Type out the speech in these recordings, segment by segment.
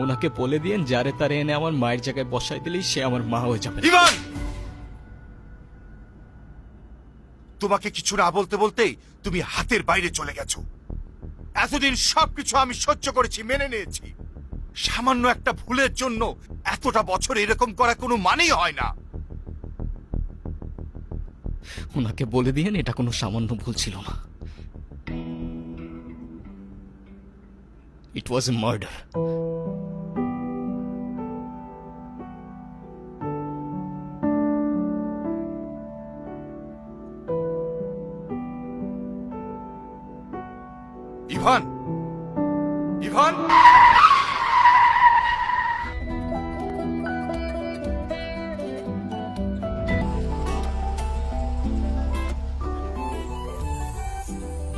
ওনাকে বলে দিয়েন যারে তারে এনে আমার মায়ের জায়গায় বসাই দিলেই সে আমার মা হয়ে যাবে। ইভান, তোমাকে কিছু না বলতে বলতেই তুমি হাতের বাইরে চলে গেছো। এতদিন সবকিছু আমি সহ্য করেছি, মেনে নিয়েছি। সামান্য একটা ভুলের জন্য এতটা বছর এরকম করা কোনো মানেই হয় না। ওনাকে বলে দিয়েন এটা কোনো সামান্য ভুল ছিল না। ইট ওয়াজ এ মার্ডার। ইভান, ইভান,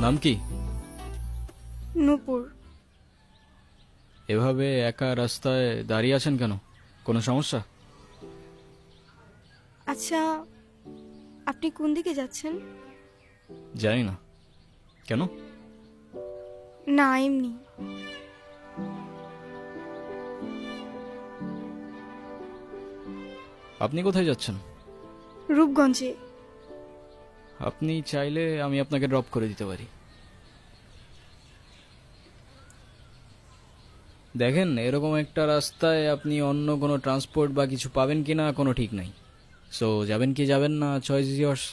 নাম কি? নূপুর। এভাবে একা রাস্তায় দাঁড়িয়ে আছেন কেন? কোনো সমস্যা? আচ্ছা, আপনি কোন দিকে যাচ্ছেন? জানি না। কেন? না, এমনি। আপনি কোথায় যাচ্ছেন? রূপগঞ্জে। আপনি চাইলে আমি আপনাকে ড্রপ করে দিতে পারি। দেখেন, এরকম একটা রাস্তায় আপনি অন্য কোনো ট্রান্সপোর্ট বা কিছু পাবেন কিনা কোনো ঠিক নাই। সো যাবেন কি যাবেন না, চয়েস ইজ ইয়ার্স।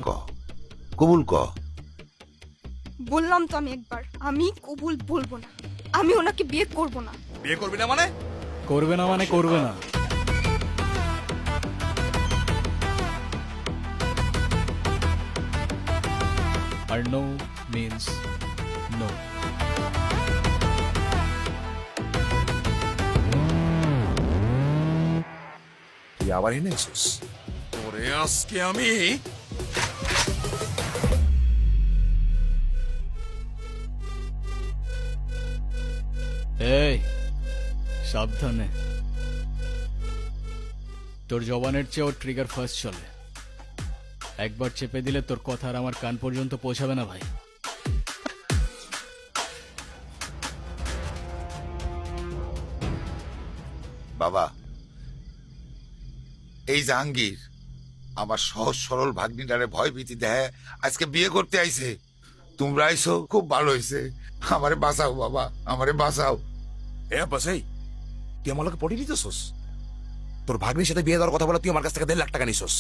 ক কবুল ক। বললাম তো আমি একবার, আমি কবুল বলবো না। আমি ওনাকে বিয়ে করব না। বিয়ে করবি না মানে? করবে না মানে করবে না। আর নো মিন্স নো। তুই আবার এনেছিস? ওরে আজকে আমি এই সাবধানে। তোর জবানের চেয়ে ওর ট্রিগার ফার্স্ট চলে। একবার চেপে দিলে তোর কথা আর আমার কান পর্যন্ত পৌঁছাবে না ভাই। বাবা, এই জাহাঙ্গীর আমার সহজ সরল ভাগ্নিটারে ভয় ভীতি দেয় আজকে বিয়ে করতে আইছে। তোমরা আইছো খুব ভালো হয়েছে। আমারে বাঁচাও বাবা, আমারে বাঁচাও। এ বাসাই, তুই আমার লোকে পড়ে নিতেছস? তোর ভাগ্নির সাথে বিয়ে দেওয়ার কথা বলে তুই আমার কাছ থেকে 1.5 লাখ টাকা নিছস।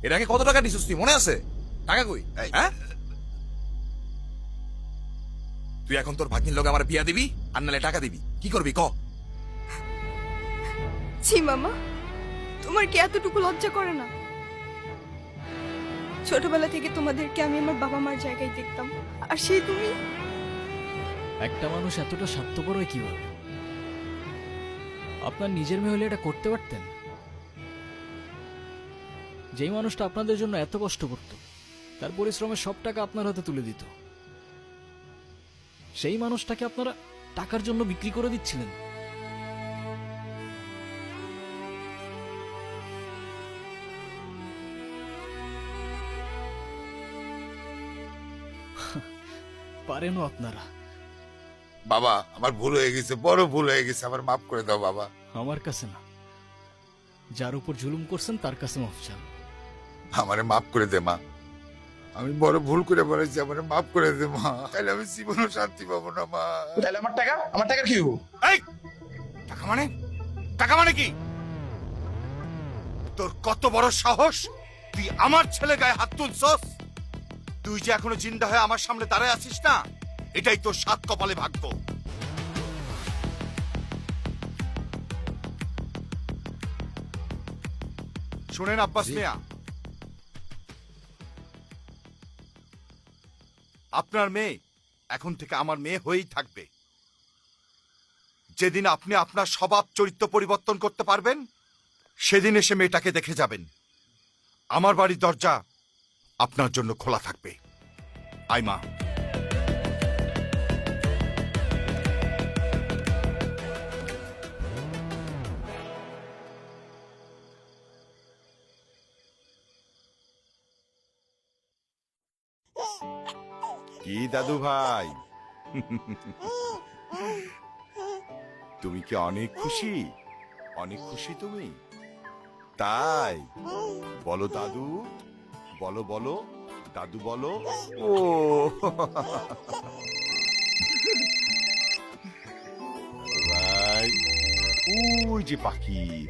এর আগে কত টাকা নিছস তুই মনে আছে? টাকা কই? এই, হ্যাঁ, তুই এখন তোর ভাগ্নির লোক আমার বিয়া দিবি আর নালে টাকা দিবি, কি করবি ক? ছি মামা, তোমার কি এতটুকু লজ্জা করে না? ছোটবেলা থেকে তোমাদেরকে আমি আমার বাবা মার জায়গায় দেখতাম, আর সেই তুমি। একটা মানুষ এতটা স্বার্থপর হয় কিভাবে? আপনার নিজের মেয়ে হলে এটা করতে পারতেন? যেই মানুষটা আপনাদের জন্য এত কষ্ট করত, তার পরিশ্রমের সব টাকা আপনার হাতে তুলে দিত, সেই মানুষটাকে আপনারা টাকার জন্য বিক্রি করে দিচ্ছিলেন। পারেনও আপনারা। বাবা আমার ভুল হয়ে গেছে, বড় ভুল হয়ে গেছে, আমার মাফ করে দাও বাবা। আমার কাছে না, যার উপর জুলুম করছেন তার কাছে মাফ চান। আমারে মাফ করে দে মা, আমি বড় ভুল করে বলেছি, আমারে মাফ করে দে মা, তাহলে আমি জীবনও শান্তি পাবো না মা। তাহলে আমার টাকা, আমার টাকা কি হবো? এই টাকা মানে? টাকা মানে কি? তোর কত বড় সাহস, তুই আমার ছেলে গায়ে হাত তুলছস? তুই যে এখনো জিন্দা হয়ে আমার সামনে দাঁড়ায় আছিস না, এটাই তোর সাত কপালে ভাগ্য। শুনেন আব্বাস মিয়া, আপনার মেয়ে এখন থেকে আমার মেয়ে হয়েই থাকবে। যেদিন আপনি আপনার স্বভাব চরিত্র পরিবর্তন করতে পারবেন, সেদিন এসে মেয়েটাকে দেখে যাবেন। আমার বাড়ির দরজা আপনার জন্য খোলা থাকবে। আই মা। কি দাদু ভাই, তুমি কি অনেক খুশি? অনেক খুশি তুমি? তাই বলো দাদু, বলো বলো দাদু বলো। ও দাদু ভাই, ওই যে পাখি।